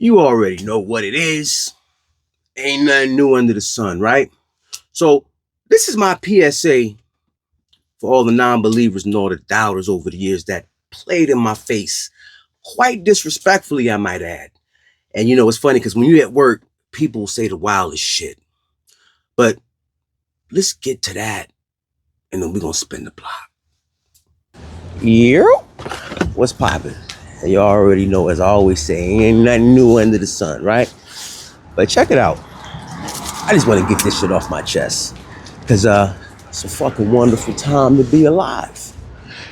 You already know what it is. Ain't nothing new under the sun, right? So, this is my PSA for all the non-believers and all the doubters over the years that played in my face, quite disrespectfully, I might add. And you know, it's funny because when you're at work, people say the wildest shit. But let's get to that, and then we're gonna spin the block. Yeah, what's poppin'? You already know, as I always say, ain't nothing new under the sun, right? But check it out. I just want to get this shit off my chest. Because it's a fucking wonderful time to be alive.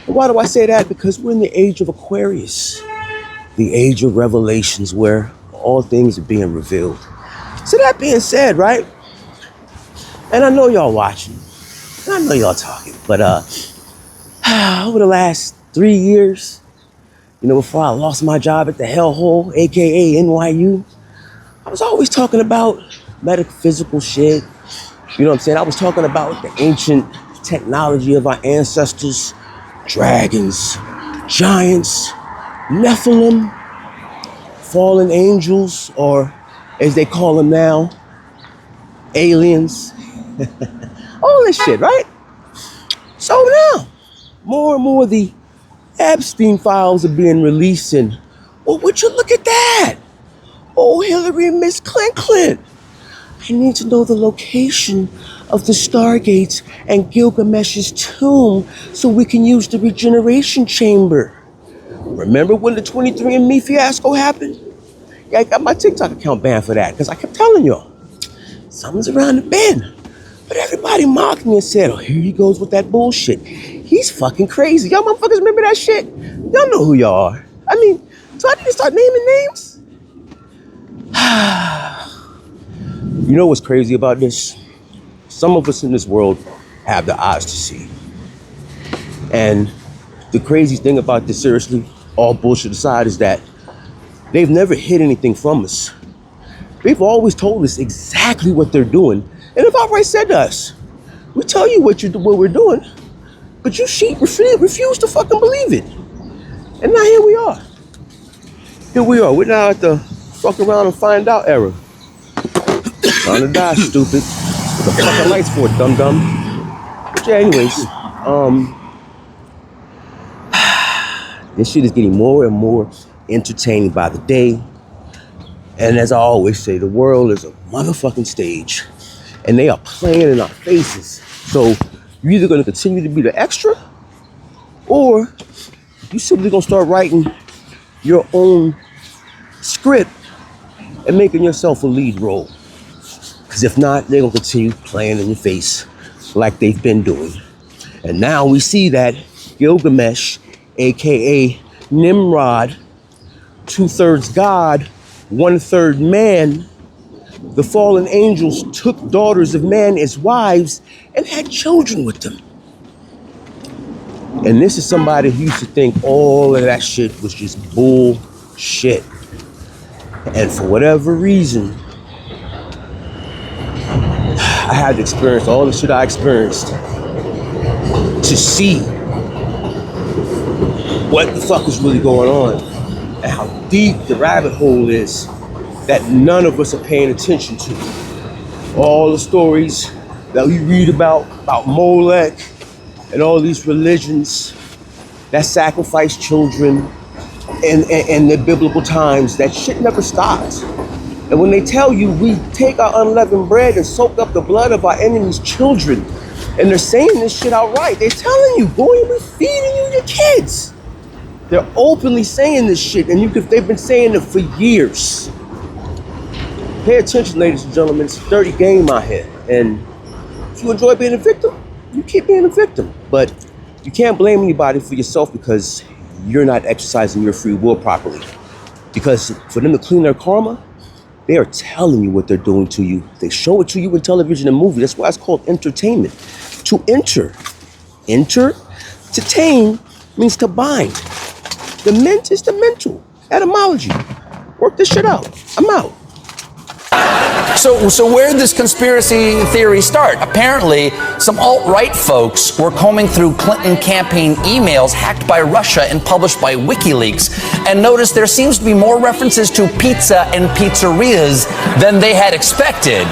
And why do I say that? Because we're in the age of Aquarius. The age of revelations where all things are being revealed. So that being said, right? And I know y'all watching. And I know y'all talking. But over the last 3 years, you know, before I lost my job at the hellhole, aka NYU, I was always talking about metaphysical shit. You know what I'm saying? I was talking about the ancient technology of our ancestors, dragons, giants, Nephilim, fallen angels, or as they call them now, aliens. All this shit, right? So now, more and more the Epstein files are being released, and well, would you look at that? Oh, Hillary and Miss Clinton. I need to know the location of the Stargates and Gilgamesh's tomb so we can use the regeneration chamber. Remember when the 23andMe fiasco happened? Yeah, I got my TikTok account banned for that because I kept telling y'all, something's around the bend. But everybody mocked me and said, oh, here he goes with that bullshit. He's fucking crazy. Y'all motherfuckers remember that shit? Y'all know who y'all are. I mean, so I need to start naming names? You know what's crazy about this? Some of us in this world have the eyes to see. And the crazy thing about this, seriously, all bullshit aside, is that they've never hid anything from us. They've always told us exactly what they're doing. And they've outright said to us, we tell you what we're doing, but you refuse to fucking believe it. And now here we are. Here we are. We're now at the fuck around and find out era. Trying to die, stupid. What the fuck are lights for, dum-dum? But yeah, anyways, this shit is getting more and more entertaining by the day. And as I always say, the world is a motherfucking stage. And they are playing in our faces. So you're either going to continue to be the extra, or you simply going to start writing your own script and making yourself a lead role. Because if not, they're going to continue playing in your face like they've been doing. And now we see that Gilgamesh, aka Nimrod, 2/3 God, 1/3 man, the fallen angels took daughters of man as wives and had children with them. And this is somebody who used to think all of that shit was just bullshit. And for whatever reason, I had to experience all the shit I experienced to see what the fuck is really going on and how deep the rabbit hole is that none of us are paying attention to. All the stories that we read about Molech and all these religions that sacrifice children in the biblical times, that shit never stops. And when they tell you we take our unleavened bread and soak up the blood of our enemies' children, and they're saying this shit outright, they're telling you, boy, we're feeding you your kids. They're openly saying this shit, and they've been saying it for years. Pay attention, ladies and gentlemen, it's a dirty game out here. And if you enjoy being a victim, you keep being a victim. But you can't blame anybody for yourself because you're not exercising your free will properly. Because for them to clean their karma, they are telling you what they're doing to you. They show it to you in television and movie. That's why it's called entertainment. To enter. Entertain means to bind. The ment is the mental. Etymology. Work this shit out. I'm out. So where did this conspiracy theory start? Apparently, some alt-right folks were combing through Clinton campaign emails hacked by Russia and published by WikiLeaks, and noticed there seems to be more references to pizza and pizzerias than they had expected,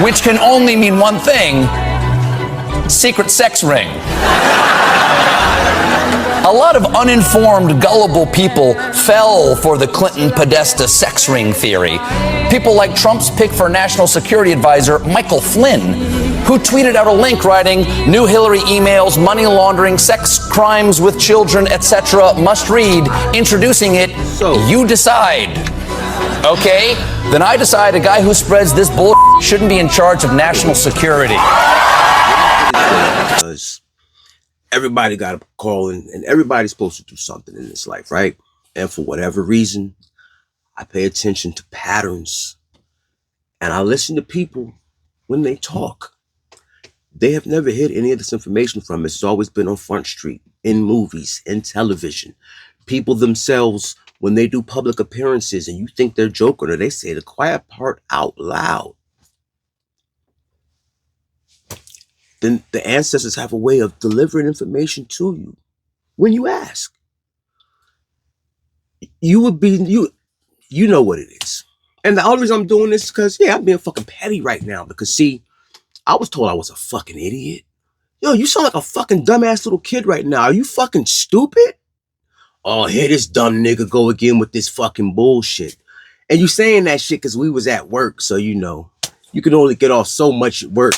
which can only mean one thing: secret sex ring. A lot of uninformed, gullible people fell for the Clinton Podesta sex ring theory. People like Trump's pick for National Security Advisor, Michael Flynn, who tweeted out a link writing, "New Hillary emails, money laundering, sex crimes with children, etc. must read," introducing it, "You decide." Okay, then I decide a guy who spreads this bull shouldn't be in charge of national security. Everybody got a call, and everybody's supposed to do something in this life, right? And for whatever reason, I pay attention to patterns, and I listen to people when they talk. They have never hid any of this information from us. It's always been on Front Street, in movies, in television. People themselves, when they do public appearances and you think they're joking, or they say the quiet part out loud, then the ancestors have a way of delivering information to you when you ask. You would be, you know what it is. And the only reason I'm doing this is because, I'm being fucking petty right now. Because, see, I was told I was a fucking idiot. Yo, you sound like a fucking dumbass little kid right now. Are you fucking stupid? Oh, here this dumb nigga go again with this fucking bullshit. And you saying that shit because we was at work. So, you can only get off so much at work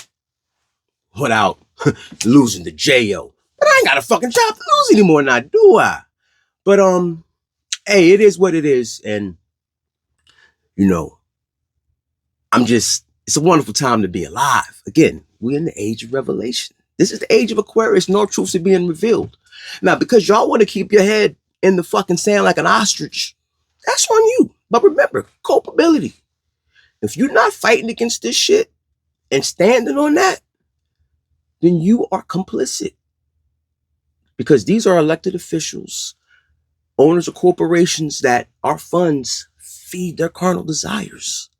without losing the J.O. But I ain't got a fucking job to lose anymore now, do I? But, hey, it is what it is. And, it's a wonderful time to be alive. Again, we're in the age of revelation. This is the age of Aquarius. No truths are being revealed. Now, because y'all want to keep your head in the fucking sand like an ostrich, that's on you. But remember, culpability. If you're not fighting against this shit and standing on that, then you are complicit. Because these are elected officials, owners of corporations that our funds feed their carnal desires.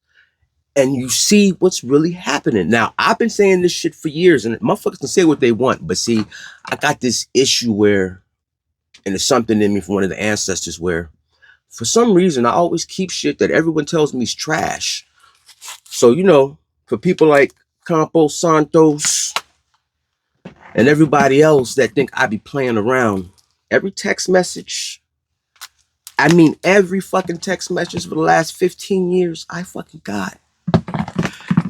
And you see what's really happening. Now, I've been saying this shit for years, and motherfuckers can say what they want. But see, I got this issue where, and it's something in me from one of the ancestors where, for some reason, I always keep shit that everyone tells me is trash. So, for people like Campos Santos and everybody else that think I be playing around, every text message, every fucking text message for the last 15 years, I fucking got.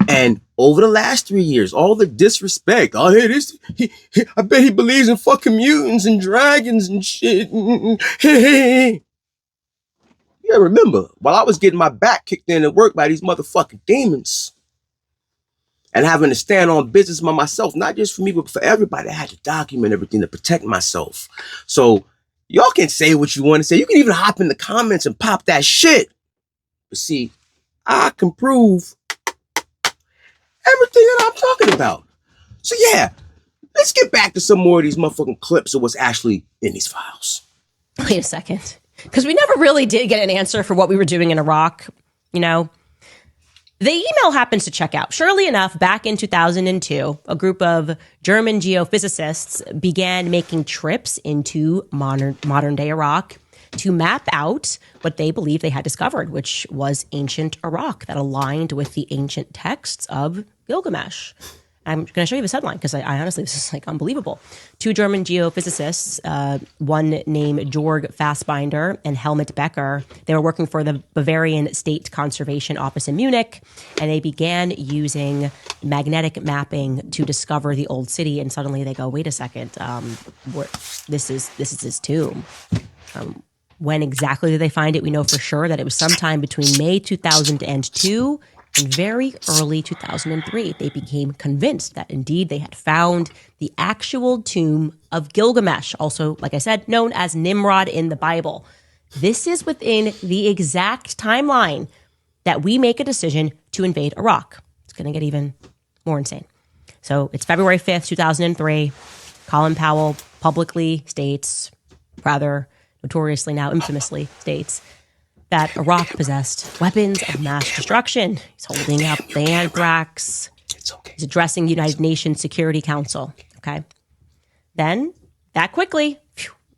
And over the last 3 years, all the disrespect. Oh, hey, I bet he believes in fucking mutants and dragons and shit. Yeah, remember, while I was getting my back kicked in at work by these motherfucking demons and having to stand on business by myself, not just for me, but for everybody, I had to document everything to protect myself. So y'all can say what you want to say. You can even hop in the comments and pop that shit. But see, I can prove everything that I'm talking about. So yeah, let's get back to some more of these motherfucking clips of what's actually in these files. Wait a second. Because we never really did get an answer for what we were doing in Iraq, The email happens to check out. Surely enough, back in 2002, a group of German geophysicists began making trips into modern-day Iraq to map out what they believed they had discovered, which was ancient Iraq that aligned with the ancient texts of Gilgamesh. I'm going to show you this headline because I honestly, this is like unbelievable. Two German geophysicists, one named Georg Fassbinder and Helmut Becker, they were working for the Bavarian State Conservation Office in Munich, and they began using magnetic mapping to discover the old city. And suddenly they go, wait a second, this is his tomb. When exactly did they find it? We know for sure that it was sometime between May 2002 and very early 2003. They became convinced that indeed they had found the actual tomb of Gilgamesh, also, like I said, known as Nimrod in the Bible. This is within the exact timeline that we make a decision to invade Iraq. It's going to get even more insane. So it's February 5th, 2003. Colin Powell publicly states, rather notoriously now infamously states, that Iraq possessed weapons of mass destruction. He's holding up the anthrax. It's okay. He's addressing the United Nations Security Council. Okay. Then, that quickly,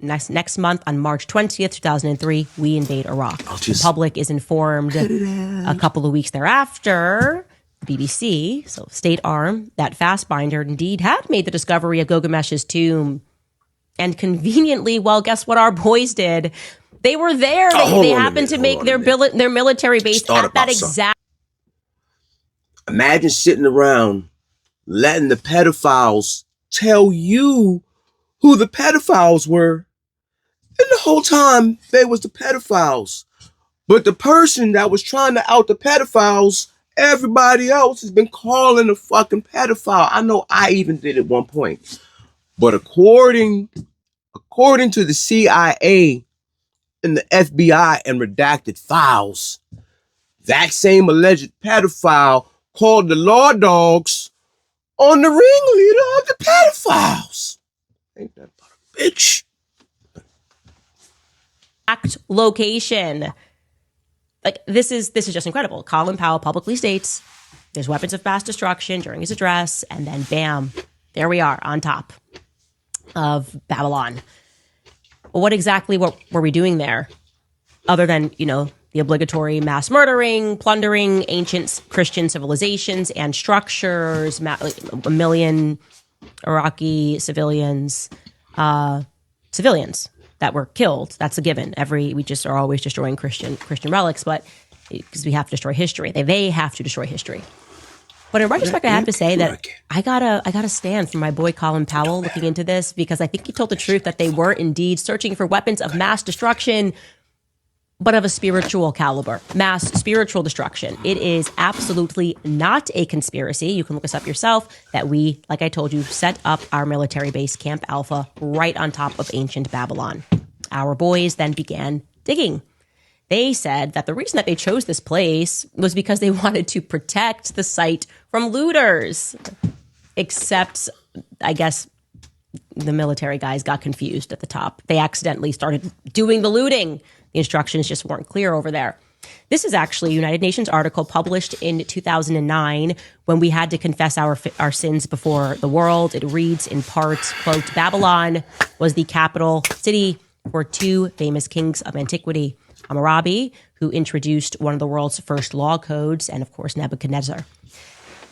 next month on March 20th, 2003, we invade Iraq. The public is informed a couple of weeks thereafter. The BBC, so state arm, that Fassbinder indeed had made the discovery of Gilgamesh's tomb. And conveniently, well, guess what our boys did? They were there. They happened to make their military base at that exact. Imagine sitting around letting the pedophiles tell you who the pedophiles were. And the whole time, they was the pedophiles. But the person that was trying to out the pedophiles, everybody else has been calling a fucking pedophile. I know I even did at one point. But according to the CIA and the FBI and redacted files, that same alleged pedophile called the law dogs on the ringleader of the pedophiles. Ain't that about a bitch? Location. Like, this is just incredible. Colin Powell publicly states there's weapons of mass destruction during his address, and then bam, there we are on top of Babylon. What exactly were we doing there? Other than, the obligatory mass murdering, plundering ancient Christian civilizations and structures, a million Iraqi civilians that were killed. That's a given. We just are always destroying Christian relics, but because we have to destroy history. They have to destroy history. But in retrospect, I have to say that I gotta stand for my boy Colin Powell looking into this, because I think he told the truth that they were indeed searching for weapons of mass destruction, but of a spiritual caliber, mass spiritual destruction. It is absolutely not a conspiracy. You can look us up yourself that we, like I told you, set up our military base, Camp Alpha, right on top of ancient Babylon. Our boys then began digging. They said that the reason that they chose this place was because they wanted to protect the site from looters. Except, I guess, the military guys got confused at the top. They accidentally started doing the looting. The instructions just weren't clear over there. This is actually a United Nations article published in 2009 when we had to confess our sins before the world. It reads in part, quote, Babylon was the capital city for two famous kings of antiquity, Hammurabi, who introduced one of the world's first law codes, and of course, Nebuchadnezzar.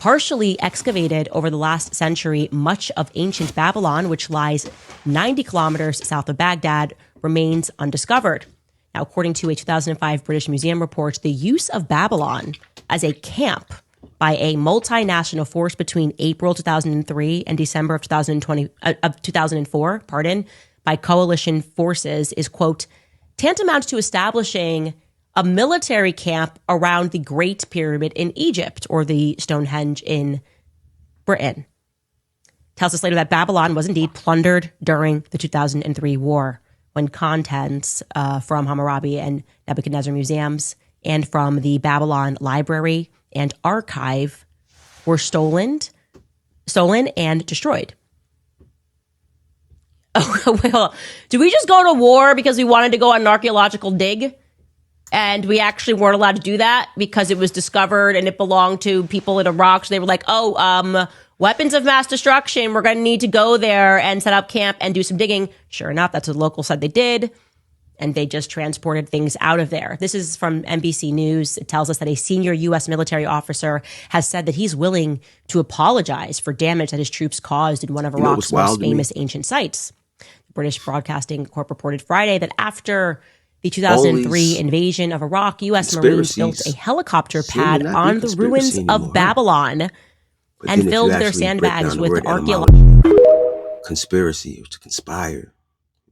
Partially excavated over the last century, much of ancient Babylon, which lies 90 kilometers south of Baghdad, remains undiscovered. Now, according to a 2005 British Museum report, the use of Babylon as a camp by a multinational force between April 2003 and December of 2004, by coalition forces is, quote, tantamount to establishing a military camp around the Great Pyramid in Egypt or the Stonehenge in Britain. Tells us later that Babylon was indeed plundered during the 2003 war, when contents from Hammurabi and Nebuchadnezzar museums and from the Babylon Library and Archive were stolen and destroyed. Oh, well, did we just go to war because we wanted to go on an archaeological dig? And we actually weren't allowed to do that because it was discovered and it belonged to people in Iraq. So they were like, weapons of mass destruction. We're going to need to go there and set up camp and do some digging. Sure enough, that's what the locals said they did. And they just transported things out of there. This is from NBC News. It tells us that a senior U.S. military officer has said that he's willing to apologize for damage that his troops caused in one of Iraq's most famous ancient sites. The British Broadcasting Corp reported Friday that after the 2003 invasion of Iraq, U.S. Marines built a helicopter pad on the ruins of Babylon and filled their sandbags with archaeological conspiracy, to conspire.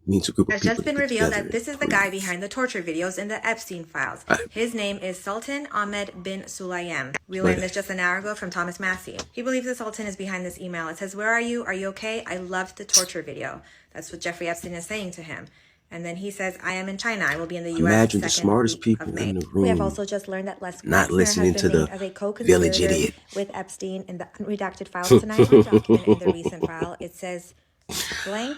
Means a group of It's people just been to get revealed together that this is the guy behind the torture videos in the Epstein files. His name is Sultan Ahmed bin Sulayem. We learned this just an hour ago from Thomas Massey. He believes the Sultan is behind this email. It says, "Where are you? Are you okay? I loved the torture video." That's what Jeffrey Epstein is saying to him. And then he says, "I am in China. I will be in the U.S. Imagine the smartest people in the room. We have also just learned that Les not Wexner listening has to been the named as a village co-conspirator idiot with Epstein in the unredacted files tonight. Document in the recent file. It says, blank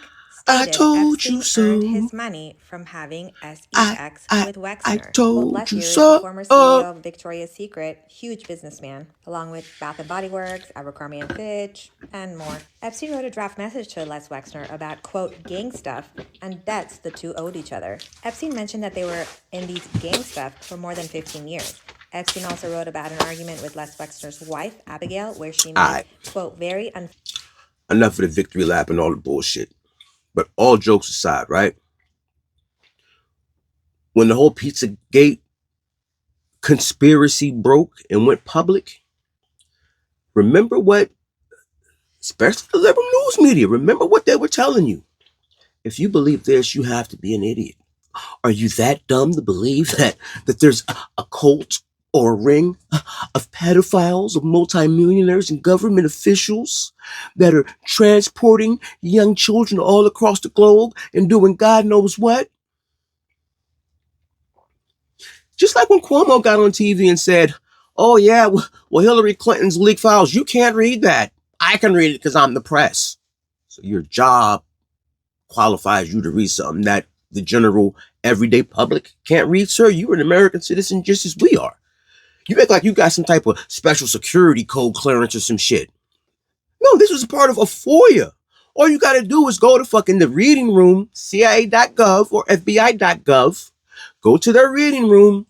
I stated told you Epstein earned so. his money from having I, sex I, with I Wexner. Well, told last you year, the so. former CEO of Victoria's Secret, huge businessman, along with Bath & Body Works, Abercrombie & Fitch, and more. Epstein wrote a draft message to Les Wexner about, quote, gang stuff and debts the two owed each other. Epstein mentioned that they were in these gang stuff for more than 15 years. Epstein also wrote about an argument with Les Wexner's wife, Abigail, where she made, Alright, quote, very enough of the victory lap and all the bullshit. But all jokes aside, right? When the whole Pizzagate conspiracy broke and went public, remember what, especially the liberal news media, remember what they were telling you. If you believe this, you have to be an idiot. Are you that dumb to believe that there's a cult or a ring of pedophiles, of multimillionaires and government officials that are transporting young children all across the globe and doing God knows what? Just like when Cuomo got on TV and said, oh yeah, well, Hillary Clinton's leaked files, you can't read that. I can read it because I'm the press. So your job qualifies you to read something that the general everyday public can't read, sir. You're an American citizen just as we are. You act like you got some type of special security code clearance or some shit. No, this was a part of a FOIA. All you got to do is go to fucking the reading room, CIA.gov or FBI.gov, go to their reading room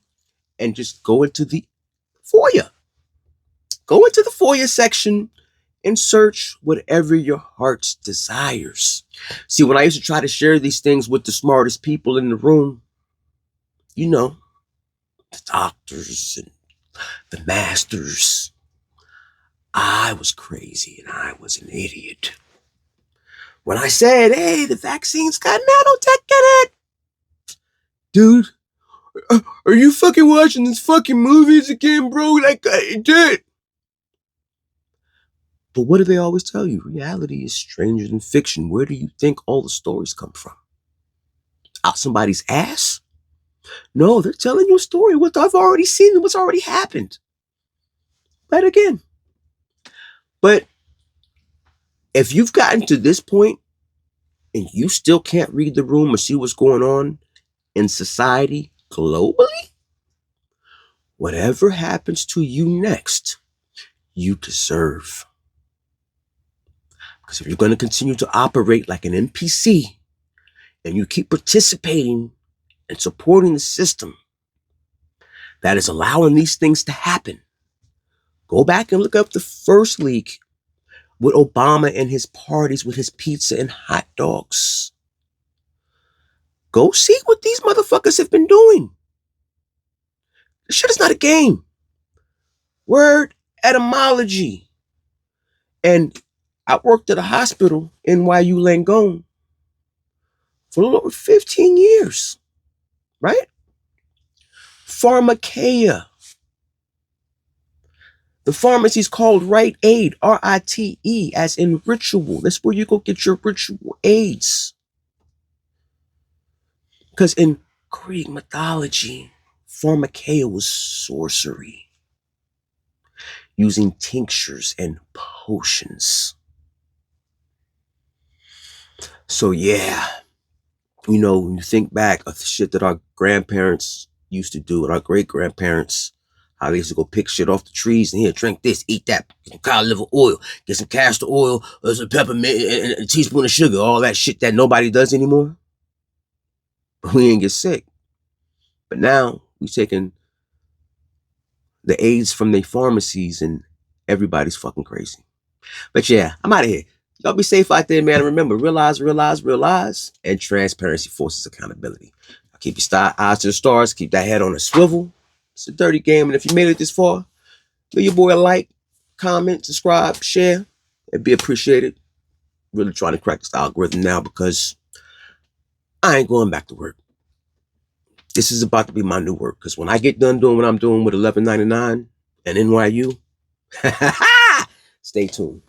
and just go into the FOIA. Go into the FOIA section and search whatever your heart's desires. See, when I used to try to share these things with the smartest people in the room, you know, the doctors and the masters, I was crazy and I was an idiot. When I said, hey, the vaccine's got nanotech in it, dude, are you fucking watching these fucking movies again, bro? Like I did. But what do they always tell you? Reality is stranger than fiction. Where do you think all the stories come from? Out somebody's ass? No, they're telling you a story, what I've already seen and what's already happened. But again, but if you've gotten to this point and you still can't read the room or see what's going on in society globally, whatever happens to you next, you deserve. Because if you're going to continue to operate like an NPC and you keep participating and supporting the system that is allowing these things to happen, go back and look up the first leak with Obama and his parties with his pizza and hot dogs. Go see what these motherfuckers have been doing. This shit is not a game. Word etymology. And I worked at a hospital, NYU Langone, for a little over 15 years, right? Pharmakeia. The pharmacy's called Rite Aid, R-I-T-E, as in ritual. That's where you go get your ritual aids. Because in Greek mythology, pharmakeia was sorcery, using tinctures and potions. So yeah, you know, when you think back of the shit that our grandparents used to do and our great-grandparents, how they used to go pick shit off the trees and here, drink this, eat that, get some cod liver oil, get some castor oil, some peppermint, and a teaspoon of sugar, all that shit that nobody does anymore. But we ain't get sick. But now we taking the aids from the pharmacies and everybody's fucking crazy. But yeah, I'm out of here. Y'all be safe out there, man. And remember, realize, and transparency forces accountability. Keep your eyes to the stars. Keep that head on a swivel. It's a dirty game. And if you made it this far, give your boy a like, comment, subscribe, share. It'd be appreciated. Really trying to crack this algorithm now because I ain't going back to work. This is about to be my new work. Because when I get done doing what I'm doing with $11.99 and NYU, stay tuned.